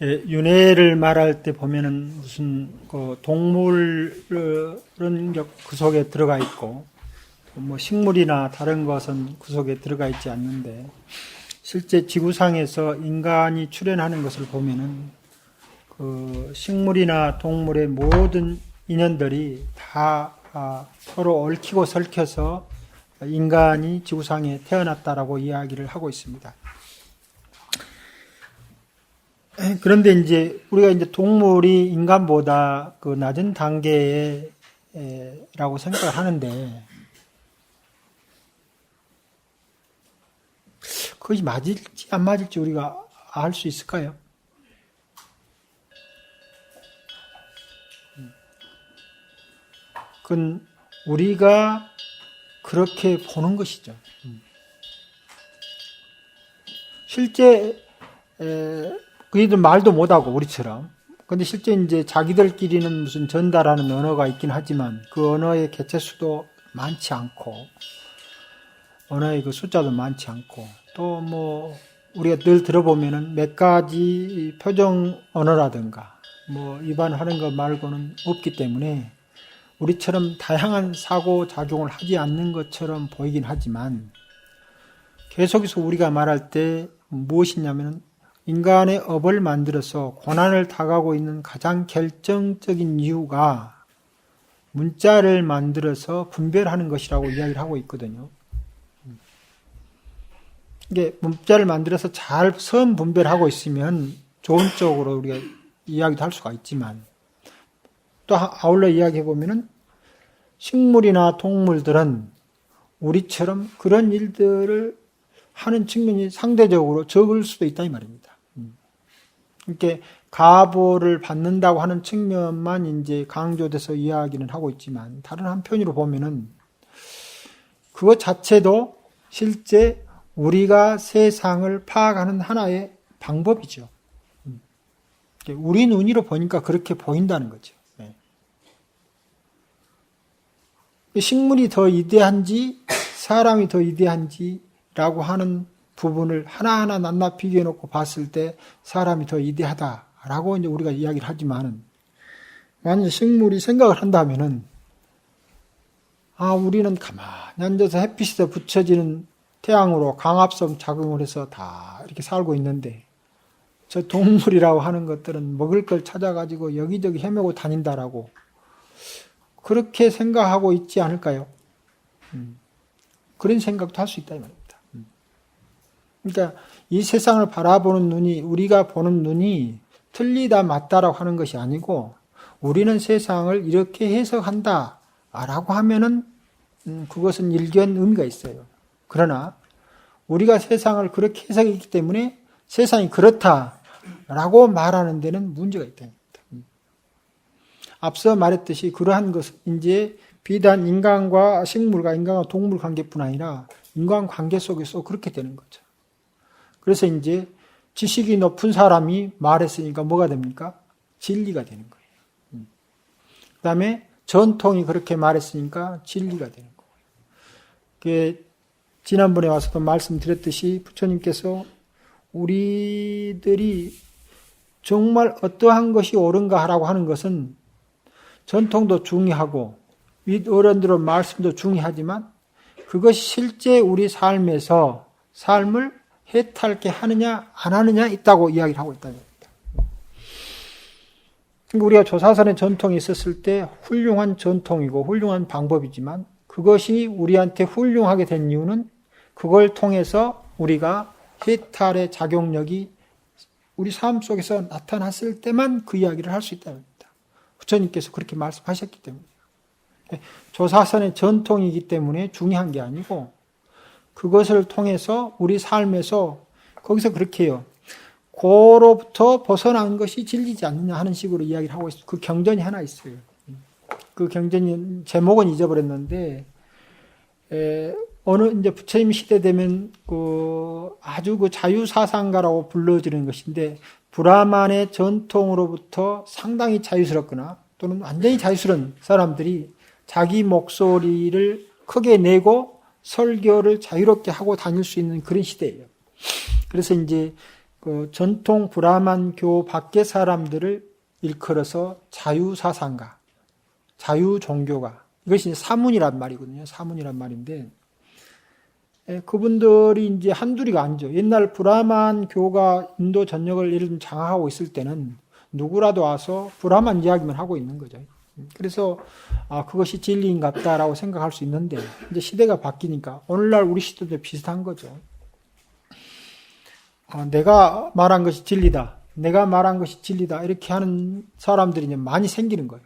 윤회를 말할 때 보면은 무슨 그 동물은 그 속에 들어가 있고 뭐 식물이나 다른 것은 그 속에 들어가 있지 않는데 실제 지구상에서 인간이 출현하는 것을 보면은 그 식물이나 동물의 모든 인연들이 다 서로 얽히고 설켜서 인간이 지구상에 태어났다라고 이야기를 하고 있습니다. 그런데 이제 우리가 이제 동물이 인간보다 그 낮은 단계라고 생각을 하는데 그것이 맞을지 안 맞을지 우리가 알 수 있을까요? 그건 우리가 그렇게 보는 것이죠. 실제 그이들 말도 못하고 우리처럼. 근데 실제 이제 자기들끼리는 무슨 전달하는 언어가 있긴 하지만 그 언어의 개체수도 많지 않고 언어의 그 숫자도 많지 않고 또 뭐 우리가 늘 들어보면은 몇 가지 표정 언어라든가 뭐 위반하는 것 말고는 없기 때문에 우리처럼 다양한 사고 작용을 하지 않는 것처럼 보이긴 하지만 계속해서 우리가 말할 때 무엇이냐면은 인간의 업을 만들어서 고난을 당하고 있는 가장 결정적인 이유가 문자를 만들어서 분별하는 것이라고 이야기를 하고 있거든요. 이게 문자를 만들어서 잘 선 분별하고 있으면 좋은 쪽으로 우리가 이야기도 할 수가 있지만 또 아울러 이야기해 보면은 식물이나 동물들은 우리처럼 그런 일들을 하는 측면이 상대적으로 적을 수도 있다 이 말입니다. 이렇게 가보를 받는다고 하는 측면만 이제 강조돼서 이야기는 하고 있지만 다른 한편으로 보면은 그것 자체도 실제 우리가 세상을 파악하는 하나의 방법이죠. 우리 눈으로 보니까 그렇게 보인다는 거죠. 식물이 더 이대한지 사람이 더 이대한지라고 하는 부분을 하나하나 낱낱이 비교해 놓고 봤을 때 사람이 더 이대하다라고 이제 우리가 이야기를 하지만은 만약 식물이 생각을 한다면은 우리는 가만히 앉아서 햇빛에 붙여지는 태양으로 강압성 작용을 해서 다 이렇게 살고 있는데 저 동물이라고 하는 것들은 먹을 걸 찾아가지고 여기저기 헤매고 다닌다라고 그렇게 생각하고 있지 않을까요? 그런 생각도 할 수 있다 이 말입니다. 그러니까 이 세상을 바라보는 눈이 우리가 보는 눈이 틀리다 맞다라고 하는 것이 아니고 우리는 세상을 이렇게 해석한다라고 하면은 그것은 일견 의미가 있어요. 그러나 우리가 세상을 그렇게 해석했기 때문에 세상이 그렇다라고 말하는 데는 문제가 있다. 앞서 말했듯이 그러한 것은 이제 비단 인간과 식물과 인간과 동물 관계뿐 아니라 인간 관계 속에서 그렇게 되는 거죠. 그래서 이제 지식이 높은 사람이 말했으니까 뭐가 됩니까? 진리가 되는 거예요. 그 다음에 전통이 그렇게 말했으니까 진리가 되는 거예요. 지난번에 와서도 말씀드렸듯이 부처님께서 우리들이 정말 어떠한 것이 옳은가 하라고 하는 것은 전통도 중요하고 윗어른들의 말씀도 중요하지만 그것이 실제 우리 삶에서 삶을 해탈게 하느냐 안 하느냐 있다고 이야기를 하고 있다는 겁니다. 그러니까 우리가 조사선의 전통이 있었을 때 훌륭한 전통이고 훌륭한 방법이지만 그것이 우리한테 훌륭하게 된 이유는 그걸 통해서 우리가 해탈의 작용력이 우리 삶 속에서 나타났을 때만 그 이야기를 할 수 있다는 겁니다. 부처님께서 그렇게 말씀하셨기 때문에 조사선의 전통이기 때문에 중요한 게 아니고 그것을 통해서 우리 삶에서 거기서 그렇게 해요. 고로부터 벗어난 것이 진리지 않느냐 하는 식으로 이야기를 하고 있어요. 그 경전이 하나 있어요. 그 경전이 제목은 잊어버렸는데 어느 이제 부처님 시대 되면 아주 자유사상가라고 불러지는 것인데 브라만의 전통으로부터 상당히 자유스럽거나 또는 완전히 자유스러운 사람들이 자기 목소리를 크게 내고 설교를 자유롭게 하고 다닐 수 있는 그런 시대예요. 그래서 이제 그 전통 브라만교 밖의 사람들을 일컬어서 자유사상가, 자유종교가, 이것이 사문이란 말이거든요. 사문이란 말인데, 그분들이 이제 한둘이가 아니죠. 옛날 브라만교가 인도 전역을 예를 들면 장악하고 있을 때는 누구라도 와서 브라만 이야기만 하고 있는 거죠. 그래서 그것이 진리인 같다라고 생각할 수 있는데, 이제 시대가 바뀌니까 오늘날 우리 시대도 비슷한 거죠. 내가 말한 것이 진리다, 내가 말한 것이 진리다, 이렇게 하는 사람들이 이제 많이 생기는 거예요.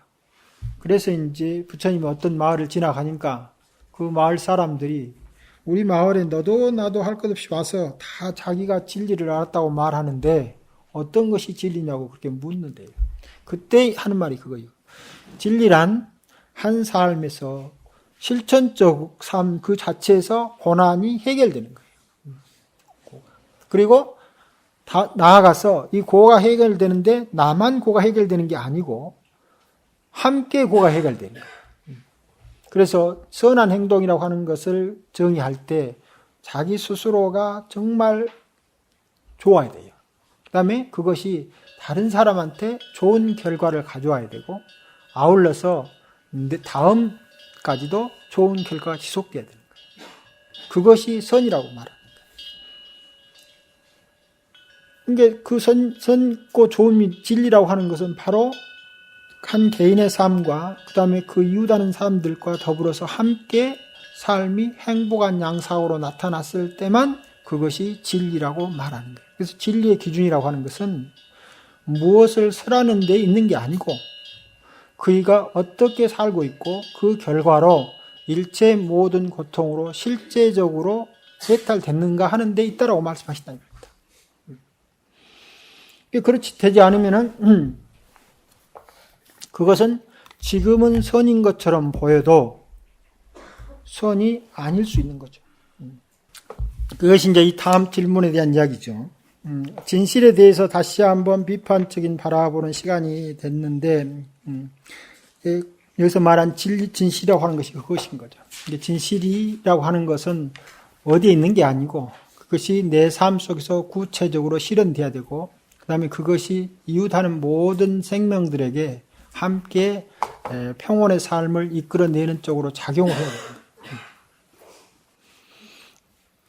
그래서 이제 부처님이 어떤 마을을 지나가니까 그 마을 사람들이 우리 마을에 너도 나도 할 것 없이 와서 다 자기가 진리를 알았다고 말하는데 어떤 것이 진리냐고 그렇게 묻는데요. 그때 하는 말이 그거예요. 진리란 한 삶에서 실천적 삶 그 자체에서 고난이 해결되는 거예요. 그리고 나아가서 이 고가 해결되는데 나만 고가 해결되는 게 아니고 함께 고가 해결되는 거예요. 그래서 선한 행동이라고 하는 것을 정의할 때 자기 스스로가 정말 좋아야 돼요. 그 다음에 그것이 다른 사람한테 좋은 결과를 가져와야 되고 아울러서 다음까지도 좋은 결과가 지속돼야 되는 거예요. 그것이 선이라고 말합니다. 그러니까 그 선고 좋음이 진리라고 하는 것은 바로 한 개인의 삶과 그 다음에 그 이웃하는 사람들과 더불어서 함께 삶이 행복한 양상으로 나타났을 때만 그것이 진리라고 말하는 거예요. 그래서 진리의 기준이라고 하는 것은 무엇을 설하는 데 있는 게 아니고 그이가 어떻게 살고 있고 그 결과로 일체 모든 고통으로 실제적으로 해탈됐는가 하는 데 있다라고 말씀하신다는 겁니다. 그렇지 되지 않으면은 그것은 지금은 선인 것처럼 보여도 선이 아닐 수 있는 거죠. 그것이 이제 이 다음 질문에 대한 이야기죠. 진실에 대해서 다시 한번 비판적인 바라보는 시간이 됐는데, 여기서 말한 진실이라고 하는 것이 그것인 거죠. 진실이라고 하는 것은 어디에 있는 게 아니고, 그것이 내 삶 속에서 구체적으로 실현돼야 되고, 그 다음에 그것이 이웃하는 모든 생명들에게 함께 평온의 삶을 이끌어내는 쪽으로 작용을 해야 됩니다.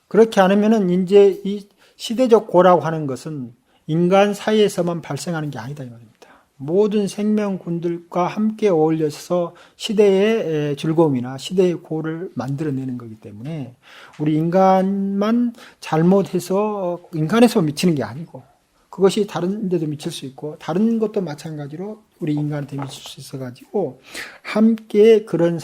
그렇지 않으면은 이제 이 시대적 고라고 하는 것은 인간 사이에서만 발생하는 게 아니다 이 말입니다. 모든 생명군들과 함께 어울려서 시대의 즐거움이나 시대의 고를 만들어내는 거기 때문에 우리 인간만 잘못해서 인간에서 미치는 게 아니고 그것이 다른 데도 미칠 수 있고 다른 것도 마찬가지로 우리 인간한테 미칠 수 있어가지고 함께 그런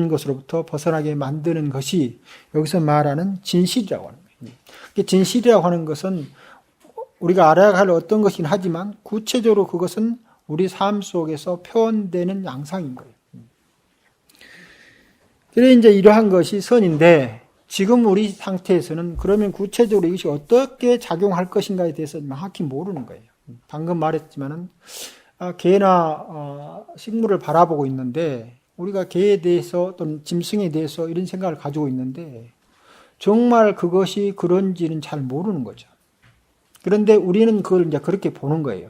것으로부터 벗어나게 만드는 것이 여기서 말하는 진실이라고 하는 거예요. 진실이라고 하는 것은 우리가 알아야 할 어떤 것이긴 하지만 구체적으로 그것은 우리 삶 속에서 표현되는 양상인 거예요. 그래서 이제 이러한 것이 선인데 지금 우리 상태에서는 그러면 구체적으로 이것이 어떻게 작용할 것인가에 대해서 정확히 모르는 거예요. 방금 말했지만은 개나 식물을 바라보고 있는데 우리가 개에 대해서 또는 짐승에 대해서 이런 생각을 가지고 있는데 정말 그것이 그런지는 잘 모르는 거죠. 그런데 우리는 그걸 이제 그렇게 보는 거예요.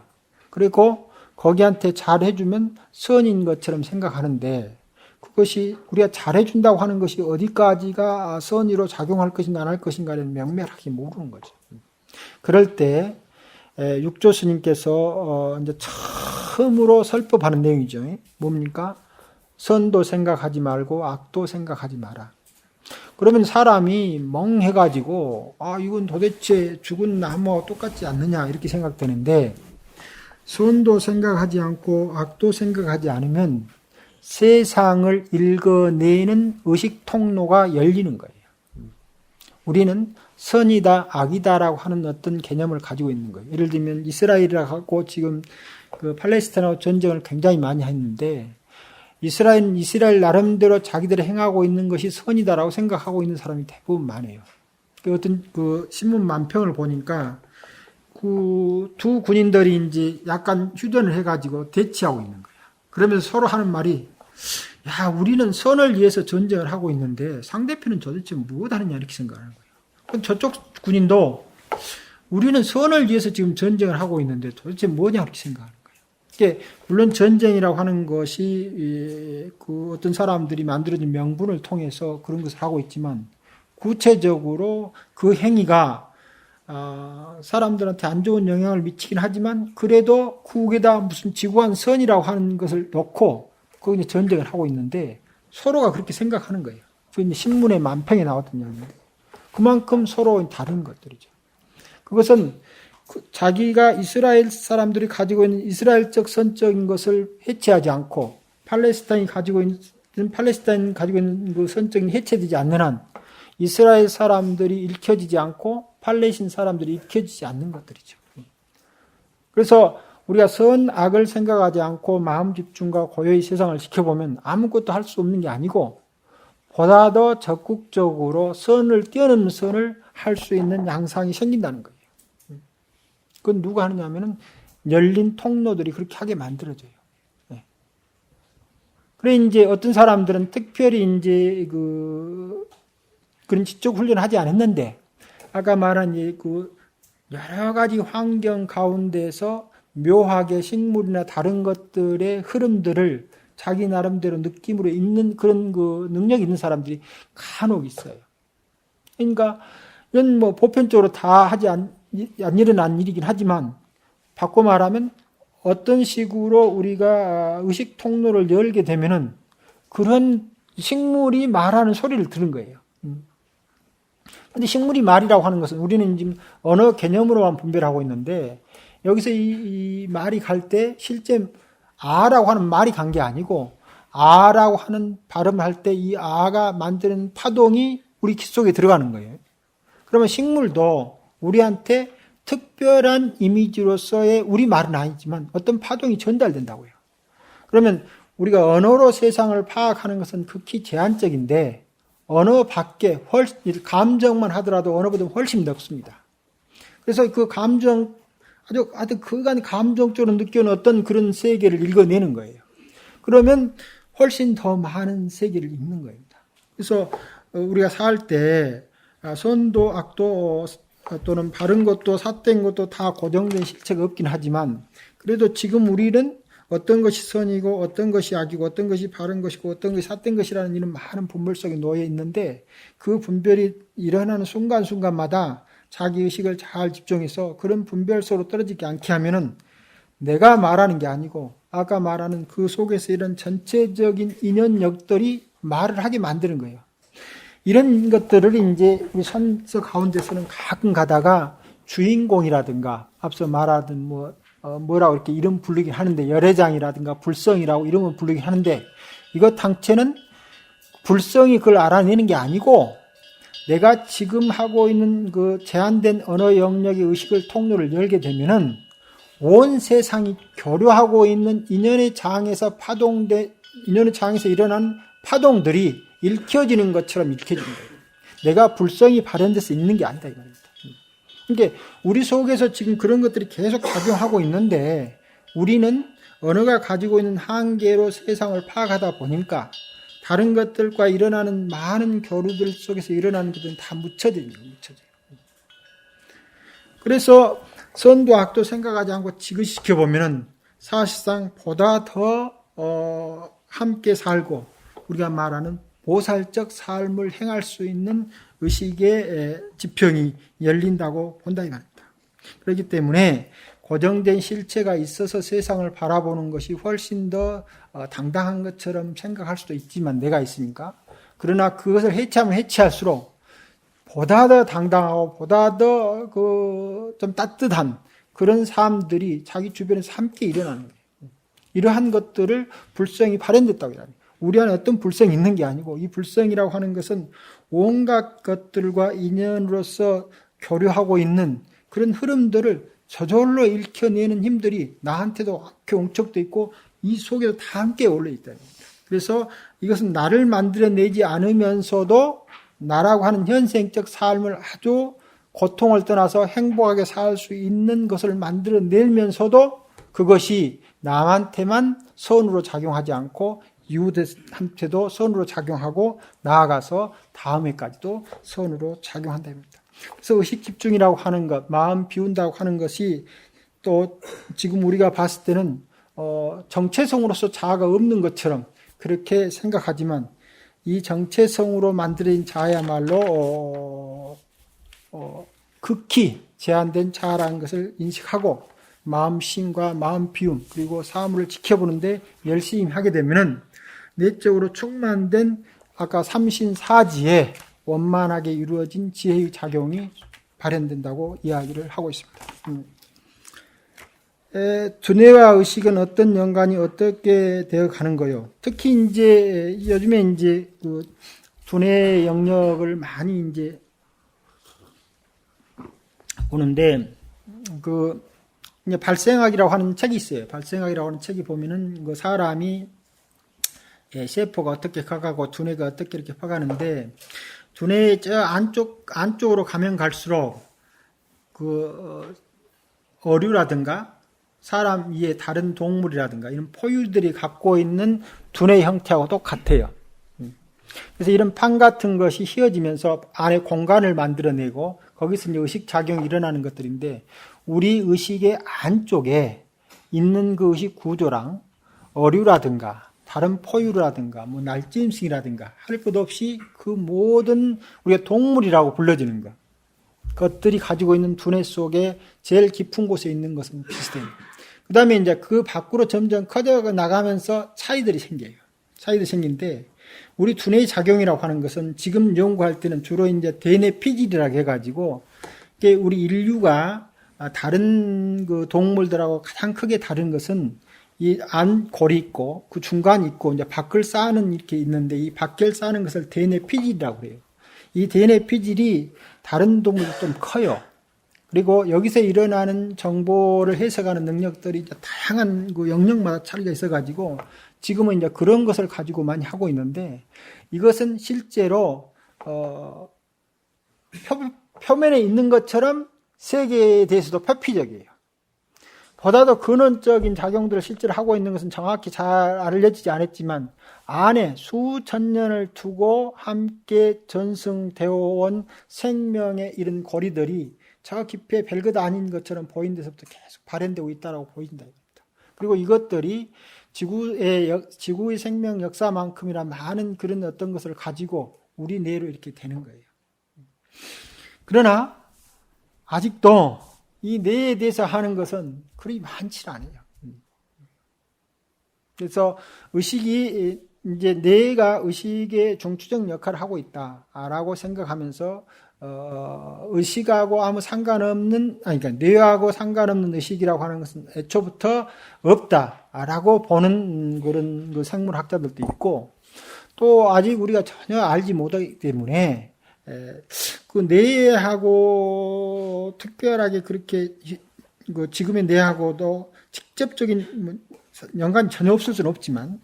그리고 거기한테 잘해주면 선인 것처럼 생각하는데 그것이 우리가 잘해준다고 하는 것이 어디까지가 선의로 작용할 것인가 안 할 것인가를 명명하게 모르는 거죠. 그럴 때 육조 스님께서 이제 처음으로 설법하는 내용이죠. 뭡니까? 선도 생각하지 말고 악도 생각하지 마라. 그러면 사람이 멍해가지고 이건 도대체 죽은 나무와 똑같지 않느냐 이렇게 생각되는데 선도 생각하지 않고 악도 생각하지 않으면 세상을 읽어내는 의식 통로가 열리는 거예요. 우리는 선이다, 악이다라고 하는 어떤 개념을 가지고 있는 거예요. 예를 들면 이스라엘하고 지금 그 팔레스타인하고 전쟁을 굉장히 많이 했는데 이스라엘 나름대로 자기들이 행하고 있는 것이 선이다라고 생각하고 있는 사람이 대부분 많아요. 어떤 그 신문 만평을 보니까 그 두 군인들이 이제 약간 휴전을 해가지고 대치하고 있는 거예요. 그러면서 서로 하는 말이 우리는 선을 위해서 전쟁을 하고 있는데 상대편은 도대체 무엇 하느냐 이렇게 생각하는 거예요. 그럼 저쪽 군인도 우리는 선을 위해서 지금 전쟁을 하고 있는데 도대체 뭐냐 이렇게 생각하는 거예요. 이게 물론 전쟁이라고 하는 것이 그 어떤 사람들이 만들어진 명분을 통해서 그런 것을 하고 있지만 구체적으로 그 행위가 사람들한테 안 좋은 영향을 미치긴 하지만 그래도 국에다 무슨 지구한 선이라고 하는 것을 놓고 거기 전쟁을 하고 있는데 서로가 그렇게 생각하는 거예요. 그 신문의 만평에 나왔던 이야기인데 그만큼 서로 다른 것들이죠. 그것은 자기가 이스라엘 사람들이 가지고 있는 이스라엘적 선적인 것을 해체하지 않고 팔레스타인이 가지고 있는 그 선적인 해체되지 않는 한 이스라엘 사람들이 읽혀지지 않고 팔레스타인 사람들이 읽혀지지 않는 것들이죠. 그래서 우리가 선악을 생각하지 않고 마음 집중과 고요히 세상을 지켜보면 아무것도 할 수 없는 게 아니고 보다 더 적극적으로 선을 뛰어넘는 선을 할 수 있는 양상이 생긴다는 거예요. 그건 누가 하느냐면은 열린 통로들이 그렇게 하게 만들어져요. 그래 이제 어떤 사람들은 특별히 이제 그런 지적 훈련을 하지 않았는데 아까 말한 그 여러 가지 환경 가운데서 묘하게 식물이나 다른 것들의 흐름들을 자기 나름대로 느낌으로 읽는 그런 그 능력이 있는 사람들이 간혹 있어요. 그러니까 이건 뭐 보편적으로 다 하지 안 일어난 일이긴 하지만 바꿔 말하면 어떤 식으로 우리가 의식 통로를 열게 되면은 그런 식물이 말하는 소리를 들은 거예요. 근데 식물이 말이라고 하는 것은 우리는 지금 언어 개념으로만 분별하고 있는데 여기서 이 말이 갈 때 실제 아라고 하는 말이 간 게 아니고 아라고 하는 발음을 할 때 이 아가 만드는 파동이 우리 귀 속에 들어가는 거예요. 그러면 식물도 우리한테 특별한 이미지로서의 우리 말은 아니지만 어떤 파동이 전달된다고요. 그러면 우리가 언어로 세상을 파악하는 것은 극히 제한적인데 언어 밖에 감정만 하더라도 언어보다 훨씬 넓습니다. 그래서 그 감정 아주 그간 감정적으로 느끼는 어떤 그런 세계를 읽어내는 거예요. 그러면 훨씬 더 많은 세계를 읽는 겁니다. 그래서 우리가 살 때 선도 악도 또는 바른 것도 삿된 것도 다 고정된 실체가 없긴 하지만 그래도 지금 우리는 어떤 것이 선이고 어떤 것이 악이고 어떤 것이 바른 것이고 어떤 것이 삿된 것이라는 이런 많은 분별 속에 놓여 있는데 그 분별이 일어나는 순간순간마다 자기 의식을 잘 집중해서 그런 분별 속으로 떨어지지 않게 하면은 내가 말하는 게 아니고 아까 말하는 그 속에서 이런 전체적인 인연력들이 말을 하게 만드는 거예요. 이런 것들을 이제 우리 선서 가운데서는 가끔 가다가 주인공이라든가 앞서 말하던 뭐라고 이렇게 이름 부르긴 하는데 열애장이라든가 불성이라고 이름을 부르긴 하는데 이것 당체는 불성이 그걸 알아내는 게 아니고 내가 지금 하고 있는 그 제한된 언어 영역의 의식을 통로를 열게 되면은 온 세상이 교류하고 있는 인연의 장에서 일어난 파동들이 읽혀지는 것처럼 읽혀지는 거예요. 내가 불성이 발현돼서 읽는 게 아니다 이 말입니다. 그러니까 우리 속에서 지금 그런 것들이 계속 작용하고 있는데 우리는 언어가 가지고 있는 한계로 세상을 파악하다 보니까 다른 것들과 일어나는 많은 교류들 속에서 일어나는 것들은 다 묻혀져요. 그래서 선도 악도 생각하지 않고 지그시 지켜보면은 사실상 보다 더 함께 살고 우리가 말하는 보살적 삶을 행할 수 있는 의식의 지평이 열린다고 본다 이 말입니다. 그렇기 때문에 고정된 실체가 있어서 세상을 바라보는 것이 훨씬 더 당당한 것처럼 생각할 수도 있지만 내가 있으니까 그러나 그것을 해체하면 해체할수록 보다 더 당당하고 보다 더 좀 따뜻한 그런 삶들이 자기 주변에서 함께 일어나는 거예요. 이러한 것들을 불성이 발현됐다고 해요. 우리 안에 어떤 불성이 있는 게 아니고 이 불성이라고 하는 것은 온갖 것들과 인연으로서 교류하고 있는 그런 흐름들을 저절로 읽혀내는 힘들이 나한테도 옹척돼 있고 이 속에도 다 함께 올라있다. 그래서 이것은 나를 만들어내지 않으면서도 나라고 하는 현생적 삶을 아주 고통을 떠나서 행복하게 살 수 있는 것을 만들어내면서도 그것이 남한테만 선으로 작용하지 않고 이웃한테도 선으로 작용하고 나아가서 다음에까지도 선으로 작용한답니다. 그래서 의식 집중이라고 하는 것, 마음 비운다고 하는 것이 또 지금 우리가 봤을 때는 정체성으로서 자아가 없는 것처럼 그렇게 생각하지만 이 정체성으로 만들어진 자아야말로 극히 제한된 자아라는 것을 인식하고 마음 쉼과 마음 비움 그리고 사물을 지켜보는데 열심히 하게 되면은 내적으로 충만된 아까 삼신사지에 원만하게 이루어진 지혜의 작용이 발현된다고 이야기를 하고 있습니다. 두뇌와 의식은 어떤 연관이 어떻게 되어 가는 거요? 특히 이제 요즘에 이제 그 두뇌 영역을 많이 이제 보는데 이제 발생학이라고 하는 책이 있어요. 발생학이라고 하는 책이 보면은 그 사람이 세포가 어떻게 커가고 두뇌가 어떻게 이렇게 커가는데 두뇌의 저 안쪽으로 가면 갈수록 그 어류라든가 사람 위에 다른 동물이라든가 이런 포유들이 갖고 있는 두뇌 형태하고 똑같아요. 그래서 이런 판 같은 것이 휘어지면서 안에 공간을 만들어내고 거기서 이제 의식작용이 일어나는 것들인데 우리 의식의 안쪽에 있는 그 의식 구조랑 어류라든가 다른 포유라든가 뭐 날짐승이라든가 할 것 없이 그 모든 우리가 동물이라고 불러지는 것들이 가지고 있는 두뇌 속에 제일 깊은 곳에 있는 것은 비슷해요. 그 다음에 이제 그 밖으로 점점 커져 나가면서 차이들이 생겨요. 차이들이 생긴데 우리 두뇌의 작용이라고 하는 것은 지금 연구할 때는 주로 이제 대뇌 피질이라고 해가지고 우리 인류가 다른 그 동물들하고 가장 크게 다른 것은 이 안 골이 있고 그 중간이 있고 이제 밖을 쌓는 이렇게 있는데 이 밖을 쌓는 것을 대뇌 피질이라고 해요. 이 대뇌 피질이 다른 동물보다 좀 커요. 그리고 여기서 일어나는 정보를 해석하는 능력들이 이제 다양한 그 영역마다 차이가 있어가지고 지금은 이제 그런 것을 가지고 많이 하고 있는데 이것은 실제로 표면에 있는 것처럼 세계에 대해서도 표피적이에요. 보다도 근원적인 작용들을 실제로 하고 있는 것은 정확히 잘 알려지지 않았지만 안에 수천 년을 두고 함께 전승되어 온 생명의 이런 고리들이 저 깊이에 별것 아닌 것처럼 보이는 데서부터 계속 발현되고 있다고 보인다. 그리고 이것들이 지구의 생명 역사만큼이나 많은 그런 어떤 것을 가지고 우리 뇌로 이렇게 되는 거예요. 그러나 아직도 이 뇌에 대해서 하는 것은 그리 많지 않아요. 그래서 의식이 이제 뇌가 의식의 중추적 역할을 하고 있다라고 생각하면서 의식하고 아무 상관없는 그러니까 뇌하고 상관없는 의식이라고 하는 것은 애초부터 없다라고 보는 그런 그 생물학자들도 있고 또 아직 우리가 전혀 알지 못하기 때문에 그 뇌하고 특별하게 그렇게 그 지금의 뇌하고도 직접적인 연관이 전혀 없을 수는 없지만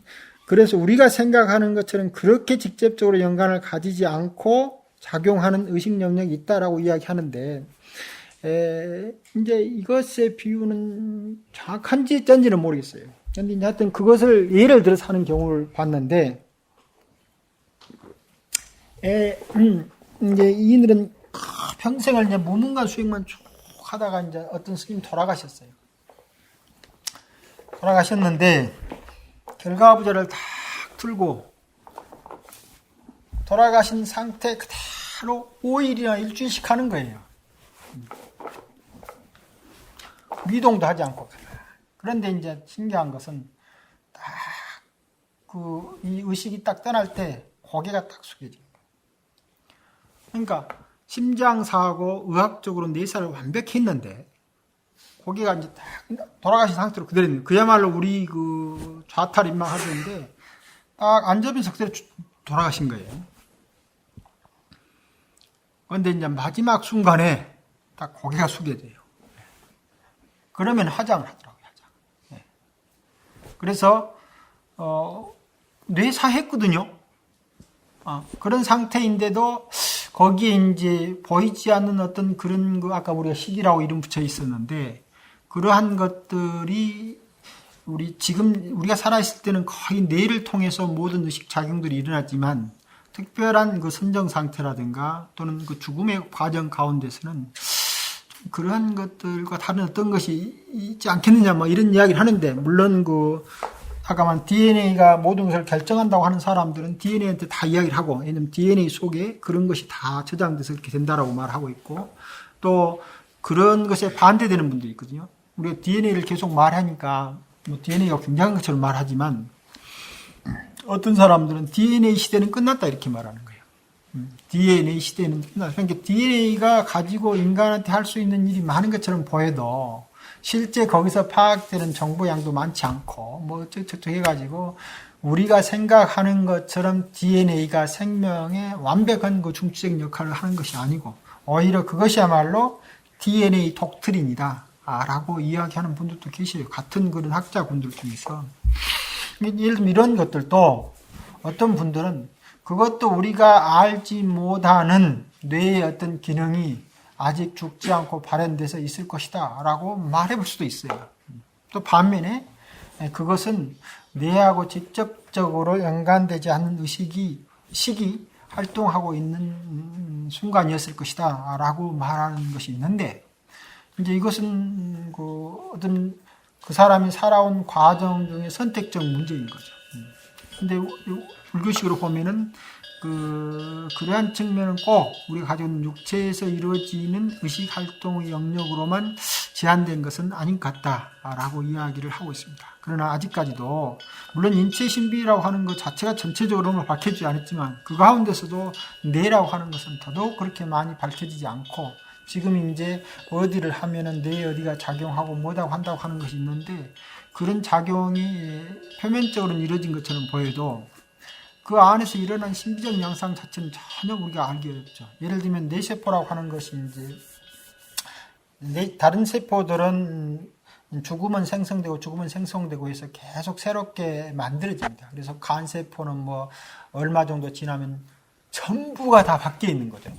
그래서 우리가 생각하는 것처럼 그렇게 직접적으로 연관을 가지지 않고 작용하는 의식 영역이 있다라고 이야기하는데 이제 이것의 비유는 정확한지 어쩐지는 모르겠어요. 그런데 하여튼 그것을 예를 들어서 하는 경우를 봤는데 이제 이들은 평생을 이제 무문과 수행만 쭉 하다가 이제 어떤 스님 돌아가셨어요. 돌아가셨는데 결과부자를 딱 들고 돌아가신 상태 그대로 5일이나 일주일씩 하는 거예요. 미동도 하지 않고. 그런데 이제 신기한 것은 딱 이 의식이 딱 떠날 때 고개가 딱 숙여져요. 그러니까 심장사하고 의학적으로 뇌사를 완벽히 했는데 고개가 이제 딱 돌아가신 상태로 그대로 있는 그야말로 우리 그 좌탈인망 하는데 딱 안접인석 그대로 돌아가신 거예요. 그런데 이제 마지막 순간에 딱 고개가 숙여져요. 그러면 화장을 하더라고요. 화장. 그래서 뇌사했거든요. 그런 상태인데도 거기에 이제 보이지 않는 어떤 그런 그 아까 우리가 식이라고 이름 붙여 있었는데 그러한 것들이 지금 우리가 살아있을 때는 거의 뇌를 통해서 모든 의식 작용들이 일어났지만 특별한 그 선정 상태라든가 또는 그 죽음의 과정 가운데서는 그러한 것들과 다른 어떤 것이 있지 않겠느냐 뭐 이런 이야기를 하는데, 물론 그 아까 말한 DNA가 모든 것을 결정한다고 하는 사람들은 DNA한테 다 이야기를 하고, 왜냐면 DNA 속에 그런 것이 다 저장돼서 그렇게 된다라고 말하고 있고, 또 그런 것에 반대되는 분들이 있거든요. 우리가 DNA를 계속 말하니까 뭐 DNA가 굉장한 것처럼 말하지만, 어떤 사람들은 DNA 시대는 끝났다 이렇게 말하는 거예요. DNA 시대는 끝났다. 그러니까 DNA가 가지고 인간한테 할 수 있는 일이 많은 것처럼 보여도 실제 거기서 파악되는 정보 양도 많지 않고 뭐 어쩌고저쩌고 해가지고 우리가 생각하는 것처럼 DNA가 생명의 완벽한 그 중추적인 역할을 하는 것이 아니고, 오히려 그것이야말로 DNA 독트린이다 라고 이야기하는 분들도 계세요. 같은 그런 학자분들 중에서. 예를 들면 이런 것들도 어떤 분들은 그것도 우리가 알지 못하는 뇌의 어떤 기능이 아직 죽지 않고 발현돼서 있을 것이다 라고 말해볼 수도 있어요. 또 반면에 그것은 뇌하고 직접적으로 연관되지 않는 식이 활동하고 있는 순간이었을 것이다 라고 말하는 것이 있는데, 이제 이것은 어떤 그 사람이 살아온 과정 중에 선택적 문제인 거죠. 근데 불교식으로 보면은 그러한 측면은 꼭 우리가 가지고 있는 육체에서 이루어지는 의식 활동의 영역으로만 제한된 것은 아닌 것 같다라고 이야기를 하고 있습니다. 그러나 아직까지도 물론 인체 신비라고 하는 것 자체가 전체적으로는 밝혀지지 않았지만, 그 가운데서도 뇌라고 하는 것은 더더욱 그렇게 많이 밝혀지지 않고, 지금 이제 어디를 하면은 뇌에 어디가 작용하고 뭐다고 한다고 하는 것이 있는데, 그런 작용이 표면적으로는 이루어진 것처럼 보여도 그 안에서 일어난 신비적 양상 자체는 전혀 우리가 알기 어렵죠. 예를 들면 뇌세포라고 하는 것이 이제 다른 세포들은 죽으면 생성되고 해서 계속 새롭게 만들어집니다. 그래서 간세포는 뭐 얼마 정도 지나면 전부가 다 밖에 있는 거죠.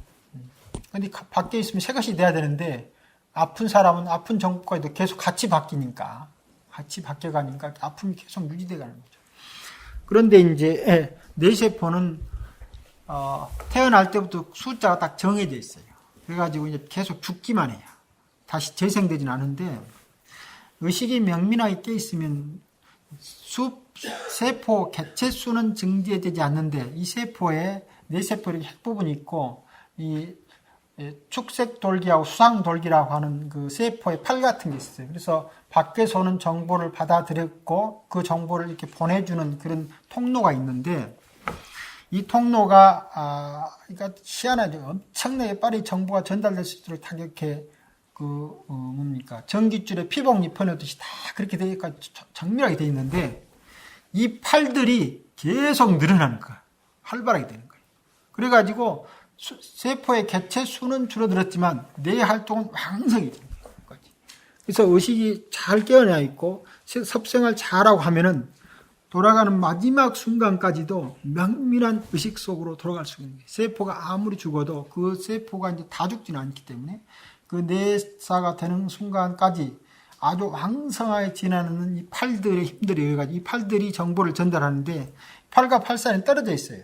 근데 밖에 있으면 새 것이 돼야 되는데, 아픈 사람은 아픈 정보까지도 계속 같이 바뀌니까, 같이 바뀌어가니까 아픔이 계속 유지돼가는 거죠. 그런데 이제 뇌세포는 태어날 때부터 숫자가 딱 정해져 있어요. 그래가지고 이제 계속 죽기만 해요. 다시 재생되지는 않은데, 의식이 명민하게 깨 있으면 세포 개체 수는 증대되지 않는데, 이 세포에 뇌세포의 핵 부분이 있고, 이 축색 돌기하고 수상 돌기라고 하는 그 세포의 팔 같은 게 있어요. 그래서 밖에서 오는 정보를 받아들였고 그 정보를 이렇게 보내주는 그런 통로가 있는데, 이 통로가 그러니까 희한하죠. 엄청나게 빨리 정보가 전달될 수 있도록 다 이렇게 전깃줄에 피복 입혀놓듯이 다 그렇게 되니까 정밀하게 되어 있는데, 이 팔들이 계속 늘어나는 거야. 활발하게 되는 거예요. 그래가지고 세포의 개체 수는 줄어들었지만 뇌의 활동은 왕성히 되는 거지. 그래서 의식이 잘 깨어나 있고 섭생을 잘하고 하면은 돌아가는 마지막 순간까지도 명밀한 의식 속으로 돌아갈 수 있는 거예요. 세포가 아무리 죽어도 그 세포가 이제 다 죽지는 않기 때문에 그 뇌사가 되는 순간까지 아주 왕성하게 지나는 이 팔들의 힘들에 의해가지고 이 팔들이 정보를 전달하는데, 팔과 팔산이 떨어져 있어요.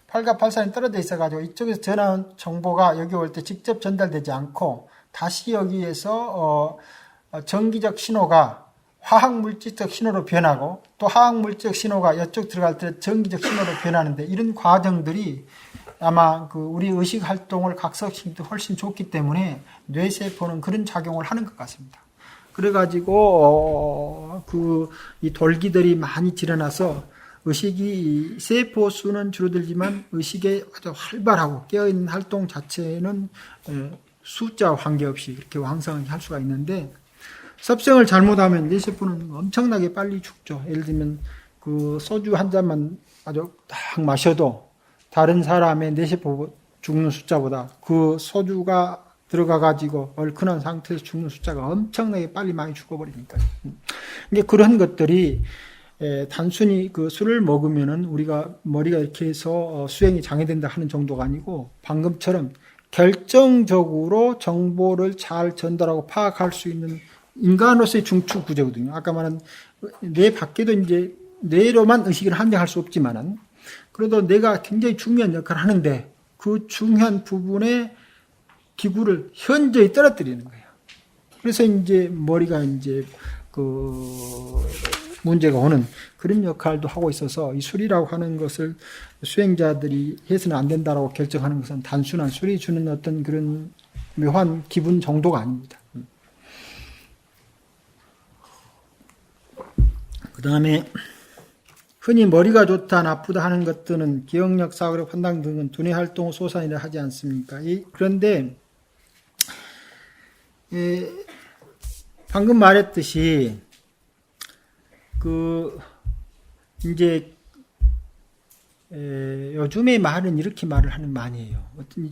팔과 팔산이 떨어져 있어가지고 이쪽에서 전하는 정보가 여기 올 때 직접 전달되지 않고 다시 여기에서 전기적 신호가 화학물질적 신호로 변하고, 또 화학물질적 신호가 이쪽 들어갈 때 전기적 신호로 변하는데, 이런 과정들이 아마 그 우리 의식 활동을 각성시키기 훨씬 좋기 때문에 뇌세포는 그런 작용을 하는 것 같습니다. 그래가지고 이 돌기들이 많이 일어나서 의식이 세포 수는 줄어들지만 의식의 아주 활발하고 깨어있는 활동 자체는 숫자와 관계없이 이렇게 왕성하게 할 수가 있는데, 섭생을 잘못하면 뇌세포는 엄청나게 빨리 죽죠. 예를 들면 그 소주 한 잔만 아주 딱 마셔도 다른 사람의 뇌세포 죽는 숫자보다 그 소주가 들어가가지고 얼큰한 상태에서 죽는 숫자가 엄청나게 빨리 많이 죽어버리니까요. 이게 그런 것들이 단순히 그 술을 먹으면은 우리가 머리가 이렇게 해서 수행이 장애된다 하는 정도가 아니고, 방금처럼 결정적으로 정보를 잘 전달하고 파악할 수 있는 인간으로서의 중추 구조거든요. 아까 말한 뇌 밖에도 이제 뇌로만 의식을 한정할 수 없지만은 그래도 내가 굉장히 중요한 역할을 하는데 그 중요한 부분에 기구를 현저히 떨어뜨리는 거예요. 그래서 이제 머리가 이제 문제가 오는 그런 역할도 하고 있어서 이 술이라고 하는 것을 수행자들이 해서는 안 된다라고 결정하는 것은 단순한 술이 주는 어떤 그런 묘한 기분 정도가 아닙니다. 그 다음에 흔히 머리가 좋다, 나쁘다 하는 것들은 기억력, 사고력, 판단 등은 두뇌 활동 소산이라 하지 않습니까? 그런데 방금 말했듯이 이제 요즘의 말은 이렇게 말을 하는 많이에요.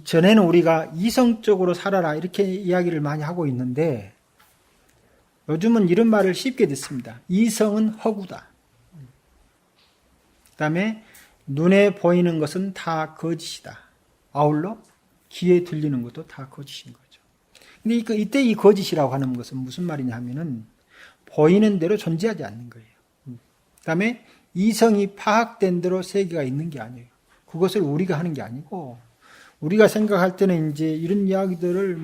전에는 우리가 이성적으로 살아라 이렇게 이야기를 많이 하고 있는데 요즘은 이런 말을 쉽게 듣습니다. 이성은 허구다. 그 다음에 눈에 보이는 것은 다 거짓이다. 아울러 귀에 들리는 것도 다 거짓인 거죠. 근데 이때 이 거짓이라고 하는 것은 무슨 말이냐 하면은 보이는 대로 존재하지 않는 거예요. 그 다음에 이성이 파악된 대로 세계가 있는 게 아니에요. 그것을 우리가 하는 게 아니고 우리가 생각할 때는 이제 이런 이야기들을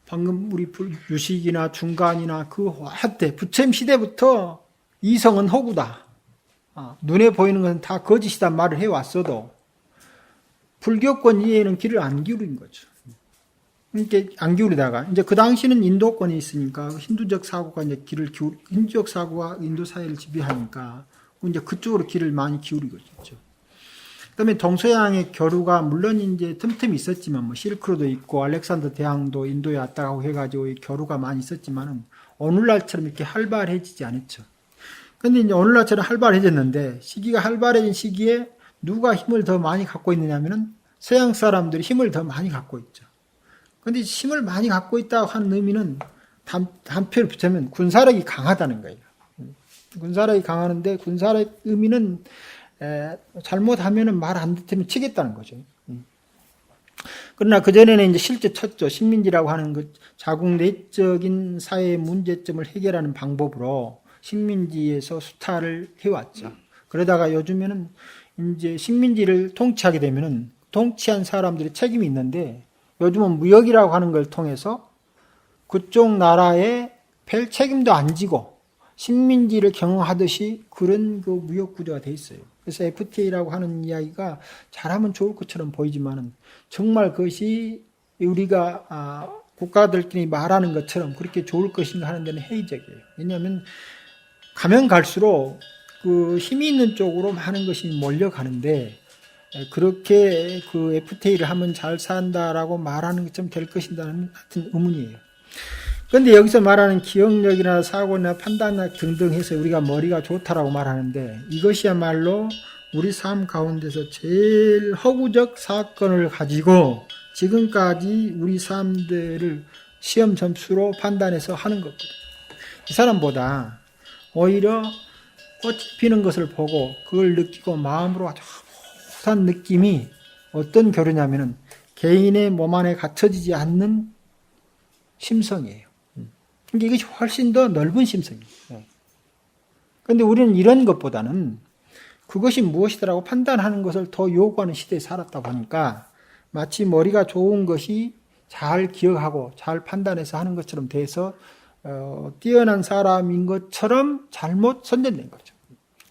방금 우리 유식이나 중간이나 한때 부처님 시대부터 이성은 허구다. 눈에 보이는 것은 다 거짓이다 말을 해왔어도 불교권 이해에는 귀를 안 기울인 거죠. 이렇게 안 기울이다가 이제 그 당시는 인도권이 있으니까 힌두적 사고가 이제 힌두적 사고가 인도 사회를 지배하니까 이제 그쪽으로 귀를 많이 기울이고 있죠. 그다음에 동서양의 교류가 물론 이제 틈틈이 있었지만 뭐 실크로도 있고 알렉산더 대왕도 인도에 왔다가 하고 해가지고 교류가 많이 있었지만은 오늘날처럼 이렇게 활발해지지 않았죠. 근데 이제 오늘날처럼 활발해졌는데 시기가 활발해진 시기에 누가 힘을 더 많이 갖고 있느냐면은 서양 사람들이 힘을 더 많이 갖고 있죠. 근데 힘을 많이 갖고 있다고 하는 의미는 단표를 붙이면 군사력이 강하다는 거예요. 군사력이 강하는데 군사력 의미는 잘못하면은 말 안 듣으면 치겠다는 거죠. 그러나 그전에는 이제 실제 쳤죠. 식민지라고 하는 그 자국 내적인 사회의 문제점을 해결하는 방법으로 식민지에서 수탈을 해왔죠. 그러다가 요즘에는 이제 식민지를 통치하게 되면은 통치한 사람들이 책임이 있는데 요즘은 무역이라고 하는 걸 통해서 그쪽 나라에 별 책임도 안 지고 식민지를 경영하듯이 그런 그 무역 구조가 돼 있어요. 그래서 FTA라고 하는 이야기가 잘하면 좋을 것처럼 보이지만은 정말 그것이 우리가 국가들끼리 말하는 것처럼 그렇게 좋을 것인가 하는 데는 회의적이에요. 왜냐하면 가면 갈수록 그 힘이 있는 쪽으로 많은 것이 몰려가는데 그렇게 그 FTA를 하면 잘 산다라고 말하는 것처럼 될 것인가는 하여튼 의문이에요. 그런데 여기서 말하는 기억력이나 사고나 판단력 등등 해서 우리가 머리가 좋다라고 말하는데 이것이야말로 우리 삶 가운데서 제일 허구적 사건을 가지고 지금까지 우리 삶들을 시험 점수로 판단해서 하는 것거든요. 이 사람보다 오히려 꽃이 피는 것을 보고 그걸 느끼고 마음으로 아주 한 느낌이 어떤 교류냐면은 개인의 몸 안에 갇혀지지 않는 심성이에요. 그러니까 이것이 훨씬 더 넓은 심성이에요. 그런데 우리는 이런 것보다는 그것이 무엇이더라고 판단하는 것을 더 요구하는 시대에 살았다 보니까 마치 머리가 좋은 것이 잘 기억하고 잘 판단해서 하는 것처럼 돼서 뛰어난 사람인 것처럼 잘못 선전된 거죠.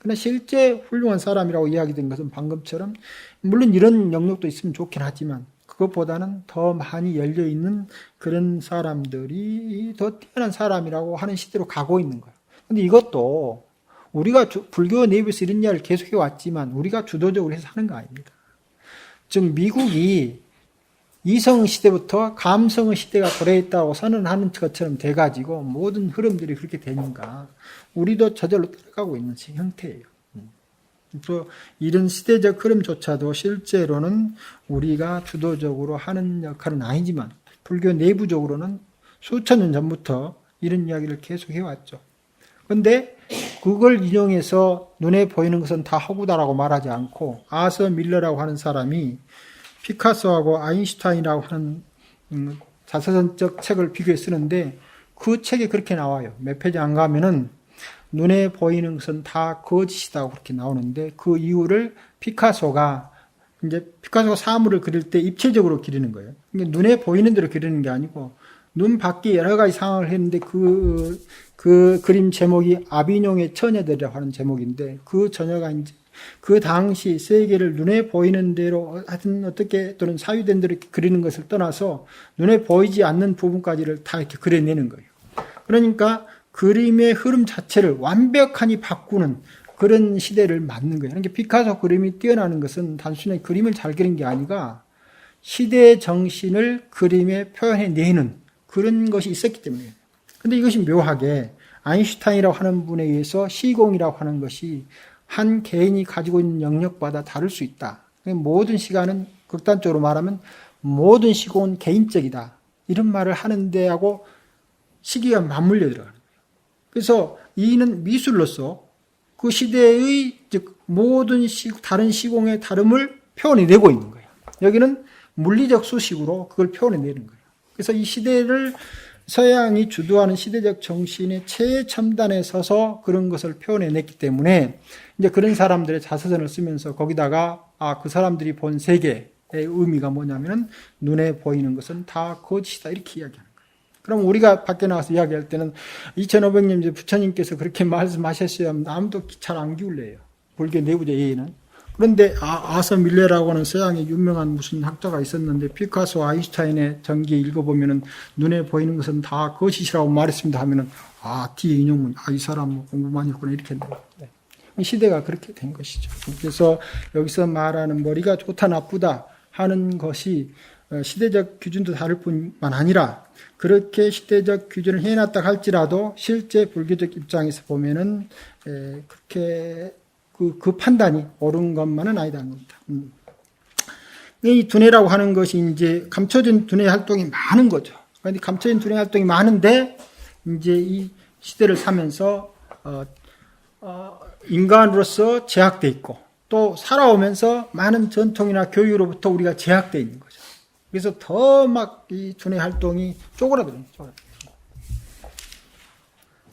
그러나 실제 훌륭한 사람이라고 이야기된 것은 방금처럼 물론 이런 영역도 있으면 좋긴 하지만 그것보다는 더 많이 열려있는 그런 사람들이 더 뛰어난 사람이라고 하는 시대로 가고 있는 거예요. 그런데 이것도 우리가 불교 내부에서 이런 이야기를 계속해 왔지만 우리가 주도적으로 해서 하는 거 아닙니다. 즉 미국이 이성 시대부터 감성의 시대가 도래했다고 선언하는 것처럼 돼가지고 모든 흐름들이 그렇게 되니까 우리도 저절로 따라가고 있는 형태예요. 또 이런 시대적 흐름조차도 실제로는 우리가 주도적으로 하는 역할은 아니지만 불교 내부적으로는 수천 년 전부터 이런 이야기를 계속 해왔죠. 그런데 그걸 인용해서 눈에 보이는 것은 다 허구다라고 말하지 않고 아서 밀러라고 하는 사람이 피카소하고 아인슈타인이라고 하는 자서전적 책을 비교해 쓰는데 그 책에 그렇게 나와요. 몇 페이지 안 가면은 눈에 보이는 것은 다 거짓이다 그렇게 나오는데 그 이유를 피카소가 사물을 그릴 때 입체적으로 그리는 거예요. 눈에 보이는 대로 그리는 게 아니고 눈 밖에 여러 가지 상황을 했는데 그 그림 제목이 아비뇽의 처녀들이라고 하는 제목인데 그 처녀가 이제 그 당시 세계를 눈에 보이는 대로 하여튼 어떻게 또는 사유된 대로 이렇게 그리는 것을 떠나서 눈에 보이지 않는 부분까지를 다 이렇게 그려내는 거예요. 그러니까 그림의 흐름 자체를 완벽하게 바꾸는 그런 시대를 맞는 거예요. 그러니까 피카소 그림이 뛰어나는 것은 단순히 그림을 잘 그린 게 아니라 시대의 정신을 그림에 표현해내는 그런 것이 있었기 때문이에요. 근데 이것이 묘하게 아인슈타인이라고 하는 분에 의해서 시공이라고 하는 것이 한 개인이 가지고 있는 영역마다 다를 수 있다. 모든 시간은 극단적으로 말하면 모든 시공은 개인적이다. 이런 말을 하는데 하고 시기가 맞물려 들어가는 거예요. 그래서 이는 미술로서 그 시대의 즉 모든 다른 시공의 다름을 표현해내고 있는 거예요. 여기는 물리적 수식으로 그걸 표현해내는 거예요. 그래서 이 시대를 서양이 주도하는 시대적 정신의 최첨단에 서서 그런 것을 표현해냈기 때문에 이제 그런 사람들의 자서전을 쓰면서 거기다가 그 사람들이 본 세계의 의미가 뭐냐면은 눈에 보이는 것은 다 거짓이다 이렇게 이야기하는 거예요. 그럼 우리가 밖에 나가서 이야기할 때는 2500년 이제 부처님께서 그렇게 말씀하셨어야 하면 아무도 잘 안 기울래요. 불교 내부자 예의는. 그런데 아서 밀레라고 하는 서양의 유명한 무슨 학자가 있었는데 피카소, 아인슈타인의 전기 읽어보면은 눈에 보이는 것은 다 거짓이라고 말했습니다 하면은 뒤에 인용문 이 사람 뭐 공부 많이 했구나 이렇게 돼요. 시대가 그렇게 된 것이죠. 그래서 여기서 말하는 머리가 좋다 나쁘다 하는 것이 시대적 기준도 다를 뿐만 아니라 그렇게 시대적 기준을 해놨다 할지라도 실제 불교적 입장에서 보면은 그렇게 그 판단이 옳은 것만은 아니다는 겁니다. 이 두뇌라고 하는 것이 이제 감춰진 두뇌 활동이 많은 거죠. 그런데 감춰진 두뇌 활동이 많은데 이제 이 시대를 사면서 인간으로서 제약돼 있고 또 살아오면서 많은 전통이나 교육으로부터 우리가 제약돼 있는 거죠. 그래서 더 막 이 두뇌 활동이 쪼그라드는 거죠.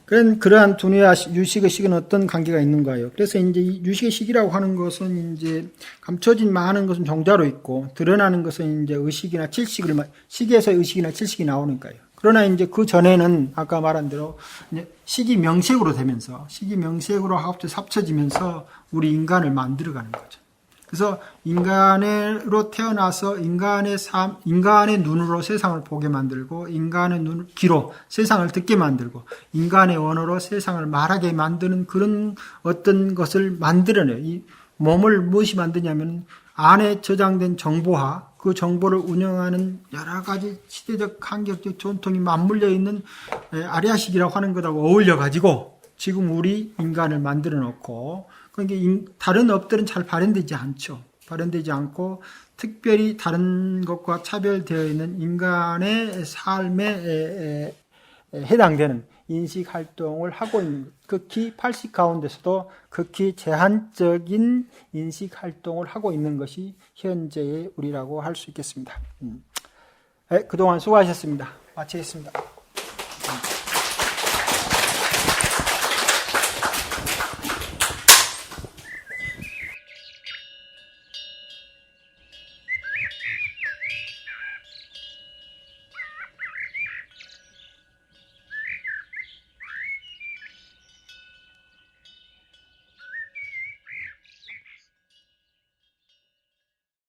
그러한 두뇌와 유식의 식은 어떤 관계가 있는가요? 그래서 이제 이 유식의 식이라고 하는 것은 이제 감춰진 많은 것은 정자로 있고 드러나는 것은 이제 의식이나 칠식을 식에서 의식이나 칠식이 나오니까요. 그러나 이제 그 전에는 아까 말한 대로 이제 식이 명색으로 되면서 식이 명색으로 합쳐지면서 우리 인간을 만들어가는 거죠. 그래서 인간으로 태어나서 인간의 눈으로 세상을 보게 만들고 인간의 귀로 세상을 듣게 만들고 인간의 언어로 세상을 말하게 만드는 그런 어떤 것을 만들어내요. 이 몸을 무엇이 만드냐면 안에 저장된 정보와 그 정보를 운영하는 여러 가지 시대적 환경적 전통이 맞물려 있는 아리아식이라고 하는 것하고 어울려 가지고 지금 우리 인간을 만들어 놓고 그러니까 다른 업들은 잘 발현되지 않죠. 발현되지 않고 특별히 다른 것과 차별되어 있는 인간의 삶에 해당되는 인식 활동을 하고 있는 극히 80 가운데서도 극히 제한적인 인식 활동을 하고 있는 것이 현재의 우리라고 할 수 있겠습니다. 그동안 수고하셨습니다. 마치겠습니다.